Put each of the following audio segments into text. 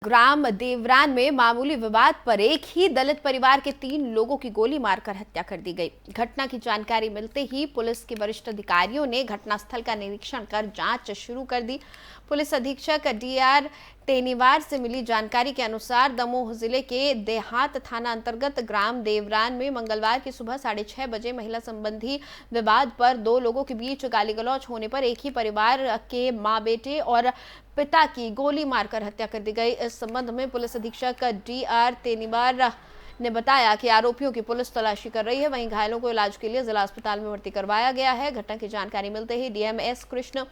ग्राम देवरान में मामूली विवाद पर एक ही दलित परिवार के 3 लोगों की गोली मारकर हत्या कर दी गई। घटना की जानकारी मिलते ही पुलिस के वरिष्ठ अधिकारियों ने घटनास्थल का निरीक्षण कर जांच शुरू कर दी। पुलिस अधीक्षक डीआर टेनीवार से मिली जानकारी के अनुसार दमोह जिले के देहात थाना अंतर्गत ग्राम देवरान में मंगलवार की सुबह 6:30 बजे महिला संबंधी विवाद पर 2 लोगों के बीच गाली गलौज होने पर एक ही परिवार के मां बेटे और पिता की गोली मारकर हत्या कर दी गई। इस संबंध में पुलिस अधीक्षक डीआर तेनीवार ने बताया कि आरोपियों की पुलिस तलाशी कर रही है, वहीं घायलों को इलाज के लिए जिला अस्पताल में भर्ती करवाया गया है। घटना की जानकारी मिलते ही डीएमएस कृष्ण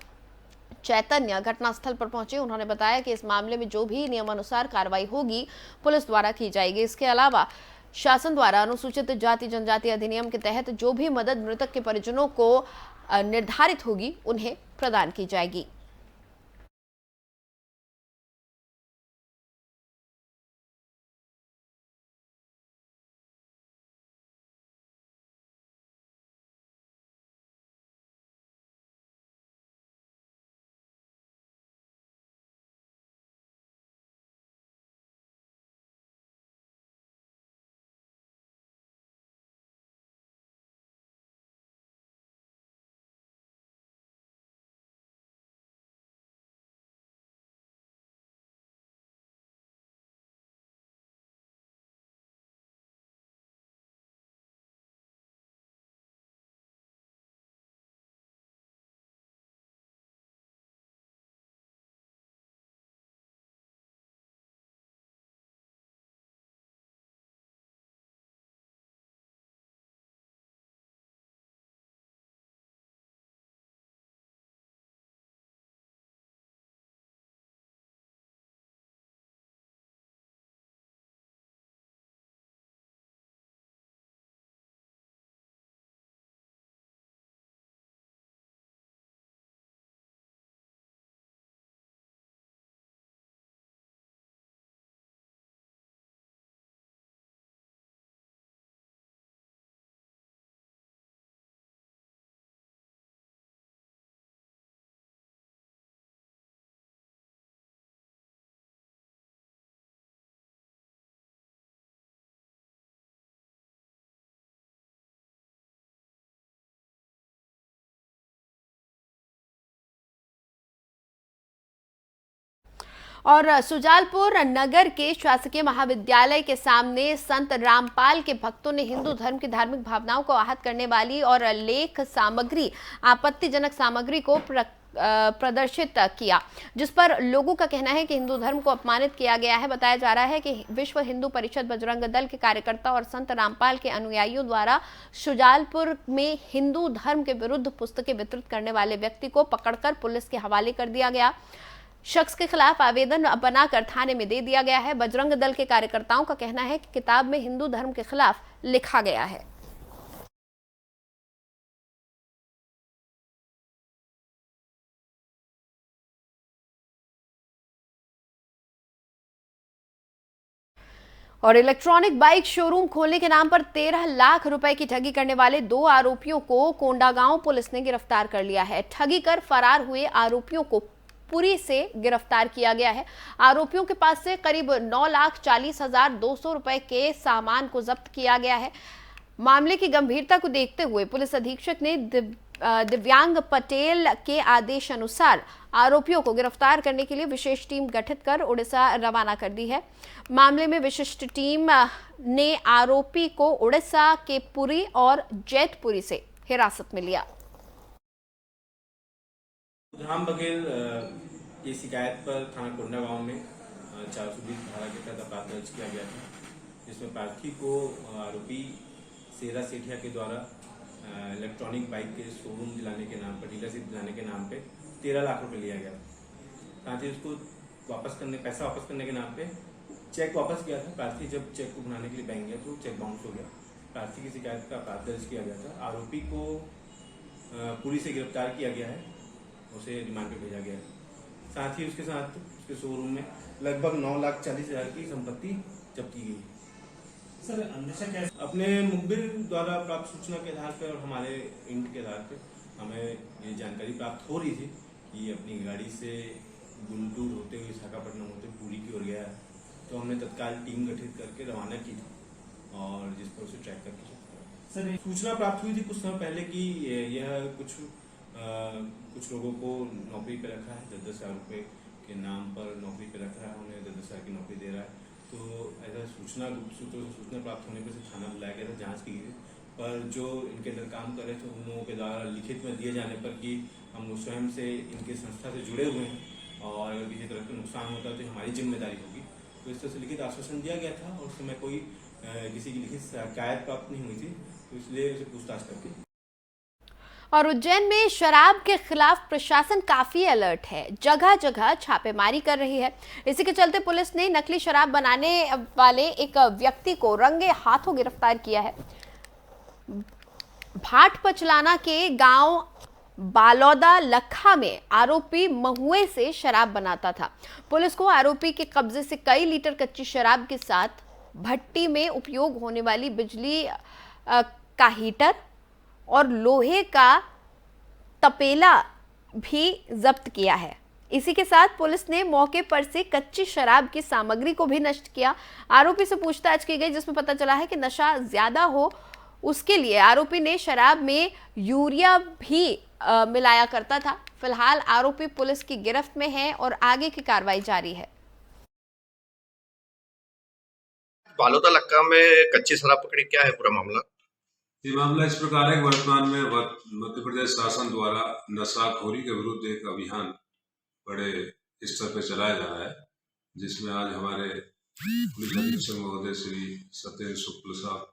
चैतन्य घटनास्थल पर पहुंचे। उन्होंने बताया कि इस मामले में जो भी नियमानुसार कार्रवाई होगी पुलिस द्वारा की जाएगी। इसके अलावा शासन द्वारा अनुसूचित जाति जनजाति अधिनियम के तहत जो भी मदद मृतक के परिजनों को निर्धारित होगी उन्हें प्रदान की जाएगी। और सुजालपुर नगर के शासकीय महाविद्यालय के सामने संत रामपाल के भक्तों ने हिंदू धर्म की धार्मिक भावनाओं को आहत करने वाली और लेख सामग्री आपत्तिजनक सामग्री को प्रदर्शित किया, जिस पर लोगों का कहना है कि हिंदू धर्म को अपमानित किया गया है। बताया जा रहा है कि विश्व हिंदू परिषद बजरंग दल के कार्यकर्ता और संत रामपाल के अनुयायियों द्वारा सुजालपुर में हिंदू धर्म के विरुद्ध पुस्तकें वितरित करने वाले व्यक्ति को पकड़कर पुलिस के हवाले कर दिया गया। शख्स के खिलाफ आवेदन बनाकर थाने में दे दिया गया है। बजरंग दल के कार्यकर्ताओं का कहना है कि किताब में हिंदू धर्म के खिलाफ लिखा गया है। और इलेक्ट्रॉनिक बाइक शोरूम खोलने के नाम पर 13 लाख रुपए की ठगी करने वाले 2 आरोपियों को कोंडागांव पुलिस ने गिरफ्तार कर लिया है। ठगी कर फरार हुए आरोपियों को पुरी से गिरफ्तार किया गया है। आरोपियों के पास से करीब 9,40,200 रुपए के सामान को जब्त किया गया है। मामले की गंभीरता को देखते हुए पुलिस अधीक्षक ने दिव्यांग पटेल के आदेश अनुसार आरोपियों को गिरफ्तार करने के लिए विशेष टीम गठित कर उड़ीसा रवाना कर दी है। मामले में विशिष्ट टीम ने आरोपी को उड़ीसा के पुरी और जैतपुरी से हिरासत में लिया। राम बघेल की शिकायत पर थाना कोंडागांव में 420 धारा के तहत अपराध दर्ज किया गया था, जिसमें प्रार्थी को आरोपी सेरा सेठिया के द्वारा इलेक्ट्रॉनिक बाइक के शोरूम दिलाने के नाम पर, डीलरशिप दिलाने के नाम पे 13 लाख रुपए लिया गया। साथ ही उसको पैसा वापस करने के नाम पे चेक वापस किया था। प्रार्थी जब चेक को बनाने के लिए बैंक गया तो चेक बाउंस हो गया। प्रार्थी की शिकायत का अपराध दर्ज किया गया था। आरोपी को पुलिस से गिरफ्तार किया गया है, उसे रिमांड पे भेजा गया है। साथ ही उसके साथ उसके शोरूम में लगभग 9,40,000 की संपत्ति जब्त की गई। सर अंदेशा क्या है? अपने मुखबिर द्वारा प्राप्त सूचना के आधार पर और हमारे इंट के आधार पर हमें ये जानकारी प्राप्त हो रही थी कि अपनी गाड़ी से गुंटूर होते हुए विशाखापट्टनम होते पुरी की ओर गया है। तो हमने तत्काल टीम गठित करके रवाना की थी और जिस पर उसे ट्रैक करके सर सूचना प्राप्त हुई थी कुछ समय पहले कि यह कुछ लोगों को नौकरी पे रखा है, 10,000 रुपये के नाम पर नौकरी पे रखा है, उन्हें 10,000 की नौकरी दे रहा है। तो ऐसा गुप्त सूत्रों से सूचना प्राप्त होने पर से थाना बुलाया गया था, जांच की गई, पर जो इनके अंदर काम कर रहे थे उन लोगों के द्वारा लिखित में दिए जाने पर कि हम लोग स्वयं से इनके संस्था से जुड़े हुए हैं और अगर किसी तरह का नुकसान होता है तो हमारी जिम्मेदारी होगी। तो इस तरह से लिखित आश्वासन दिया गया था और उस समय कोई किसी की लिखित शिकायत प्राप्त नहीं हुई थी, तो इसलिए उसे पूछताछ करके। और उज्जैन में शराब के खिलाफ प्रशासन काफी अलर्ट है, जगह जगह छापेमारी कर रही है। इसी के चलते पुलिस ने नकली शराब बनाने वाले एक व्यक्ति को रंगे हाथों गिरफ्तार किया है। भाट पचलाना के गांव बालौदा लखा में आरोपी महुए से शराब बनाता था। पुलिस को आरोपी के कब्जे से कई लीटर कच्ची शराब के साथ भट्टी में उपयोग होने वाली बिजली का हीटर और लोहे का तपेला भी जब्त किया है। इसी के साथ पुलिस ने मौके पर से कच्ची शराब की सामग्री को भी नष्ट किया। आरोपी से पूछताछ की गई जिसमें पता चला है कि नशा ज्यादा हो उसके लिए आरोपी ने शराब में यूरिया भी मिलाया करता था। फिलहाल आरोपी पुलिस की गिरफ्त में है और आगे की कार्रवाई जारी है। बालोदा लक्का में कच्ची शराब पकड़ी, क्या है पूरा मामला? ये मामला इस प्रकार है कि वर्तमान में मध्य प्रदेश शासन द्वारा नशाखोरी के विरुद्ध एक अभियान बड़े स्तर पर चलाया जा रहा है, जिसमें आज हमारे पुलिस अधीक्षक महोदय श्री सत्येंद्र शुक्ल साहब,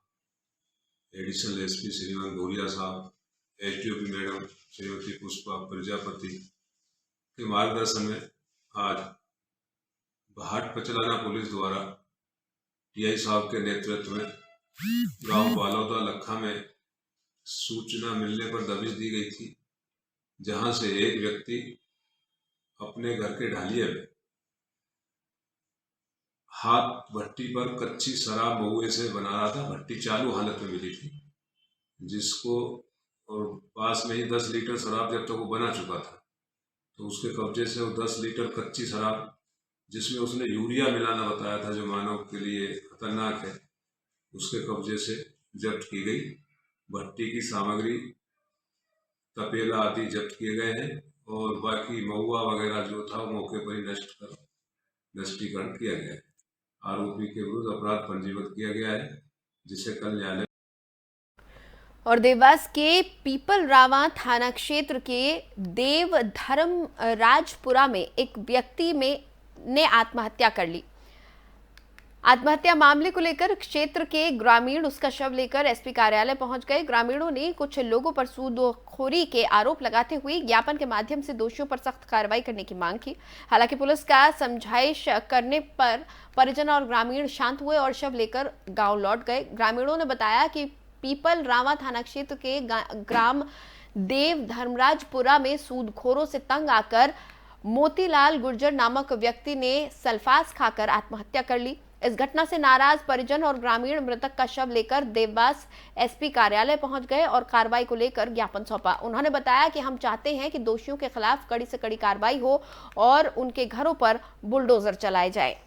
एडिशनल एसपी श्रीमान भूरिया साहब, एसडीओपी मैडम श्रीमती पुष्पा प्रजापति के मार्गदर्शन में आज भाट पचलाना पुलिस द्वारा टीआई साहब के नेतृत्व में गांव बालौदा लखा में सूचना मिलने पर दबिश दी गई थी, जहां से एक व्यक्ति अपने घर के ढालिए में हाथ भट्टी पर कच्ची शराब महुए से बना रहा था। भट्टी चालू हालत में मिली थी, जिसको और पास में ही 10 लीटर शराब जब तक वो बना चुका था, तो उसके कब्जे से वो 10 लीटर कच्ची शराब, जिसमें उसने यूरिया मिलाना बताया था जो मानव के लिए खतरनाक है, उसके कब्जे से जब्त की गई। भट्टी की सामग्री, तपेला आदि जब्त किए गए हैं और बाकी महुआ वगैरह जो था मौके पर ही नष्टीकरण किया गया है। आरोपी के विरुद्ध अपराध पंजीबद्ध किया गया है, जिसे कल न्यायालय। और देवास के पीपल रावा थाना क्षेत्र के देव धर्म राजपुरा में एक व्यक्ति ने आत्महत्या कर ली। आत्महत्या मामले को लेकर क्षेत्र के ग्रामीण उसका शव लेकर एसपी कार्यालय पहुंच गए। ग्रामीणों ने कुछ लोगों पर सूदखोरी के आरोप लगाते हुए ज्ञापन के माध्यम से दोषियों पर सख्त कार्रवाई करने की मांग की। हालांकि पुलिस का समझाइश करने पर परिजन और ग्रामीण शांत हुए और शव लेकर गांव लौट गए। ग्रामीणों ने बताया कि पीपल रावा थाना क्षेत्र के ग्राम देव धर्मराजपुरा में सूदखोरों से तंग आकर मोतीलाल गुर्जर नामक व्यक्ति ने सल्फास खाकर आत्महत्या कर ली। इस घटना से नाराज परिजन और ग्रामीण मृतक का शव लेकर देवास एसपी कार्यालय पहुंच गए और कार्रवाई को लेकर ज्ञापन सौंपा। उन्होंने बताया कि हम चाहते हैं कि दोषियों के खिलाफ कड़ी से कड़ी कार्रवाई हो और उनके घरों पर बुलडोजर चलाए जाए।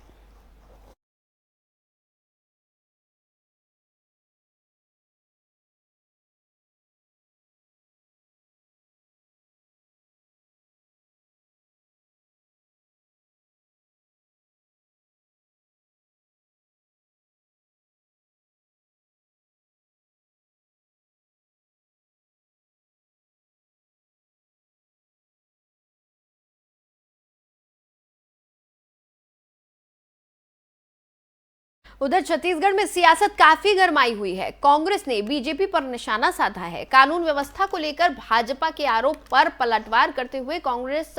उधर छत्तीसगढ़ में सियासत काफी गरमाई हुई है। कांग्रेस ने बीजेपी पर निशाना साधा है। कानून व्यवस्था को लेकर भाजपा के आरोप पर पलटवार करते हुए कांग्रेस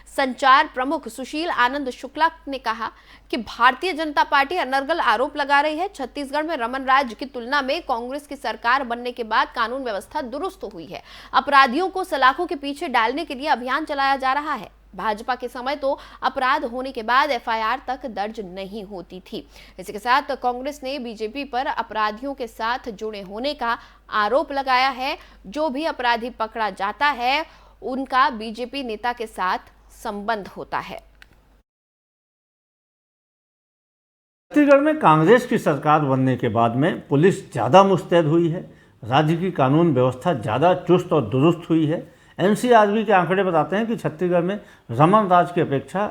संचार प्रमुख सुशील आनंद शुक्ला ने कहा कि भारतीय जनता पार्टी अनर्गल आरोप लगा रही है। छत्तीसगढ़ में रमन राज की तुलना में कांग्रेस की सरकार बनने के बाद कानून व्यवस्था दुरुस्त हुई है। अपराधियों को सलाखों के पीछे डालने के लिए अभियान चलाया जा रहा है। भाजपा के समय तो अपराध होने के बाद एफआईआर तक दर्ज नहीं होती थी। इसी के साथ कांग्रेस ने बीजेपी पर अपराधियों के साथ जुड़े होने का आरोप लगाया है। जो भी अपराधी पकड़ा जाता है उनका बीजेपी नेता के साथ संबंध होता है। छत्तीसगढ़ में कांग्रेस की सरकार बनने के बाद में पुलिस ज़्यादा मुस्तैद हुई है, राज्य की कानून व्यवस्था ज़्यादा चुस्त और दुरुस्त हुई है। एनसीआरबी के आंकड़े बताते हैं कि छत्तीसगढ़ में रमन राज की अपेक्षा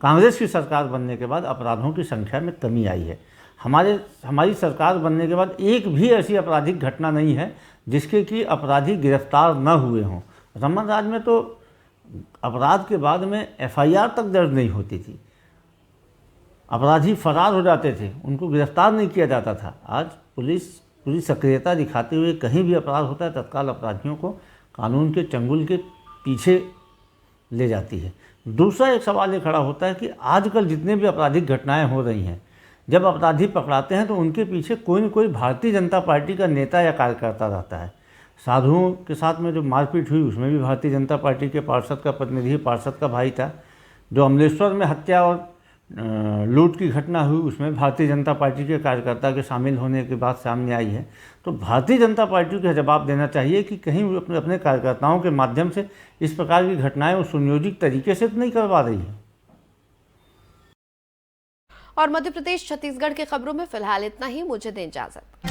कांग्रेस की सरकार बनने के बाद अपराधों की संख्या में कमी आई है। हमारी सरकार बनने के बाद एक भी ऐसी आपराधिक घटना नहीं है जिसके कि अपराधी गिरफ्तार न हुए हों। रमन राज में तो अपराध के बाद में एफआईआर तक दर्ज नहीं होती थी, अपराधी फरार हो जाते थे, उनको गिरफ्तार नहीं किया जाता था। आज पुलिस पूरी सक्रियता दिखाते हुए कहीं भी अपराध होता है तत्काल अपराधियों को कानून के चंगुल के पीछे ले जाती है। दूसरा एक सवाल ये खड़ा होता है कि आजकल जितने भी आपराधिक घटनाएं हो रही हैं, जब अपराधी पकड़ाते हैं तो उनके पीछे कोई न कोई भारतीय जनता पार्टी का नेता या कार्यकर्ता रहता है। साधुओं के साथ में जो मारपीट हुई उसमें भी भारतीय जनता पार्टी के पार्षद का प्रतिनिधि, पार्षद का भाई था। जो अमलेश्वर में हत्या और लूट की घटना हुई उसमें भारतीय जनता पार्टी के कार्यकर्ता के शामिल होने की बात सामने आई है। तो भारतीय जनता पार्टी को जवाब देना चाहिए कि कहीं वो अपने कार्यकर्ताओं के माध्यम से इस प्रकार की घटनाएं वो सुनियोजित तरीके से तो नहीं करवा रही है। और मध्य प्रदेश छत्तीसगढ़ की खबरों में फिलहाल इतना ही। मुझे दें इजाजत।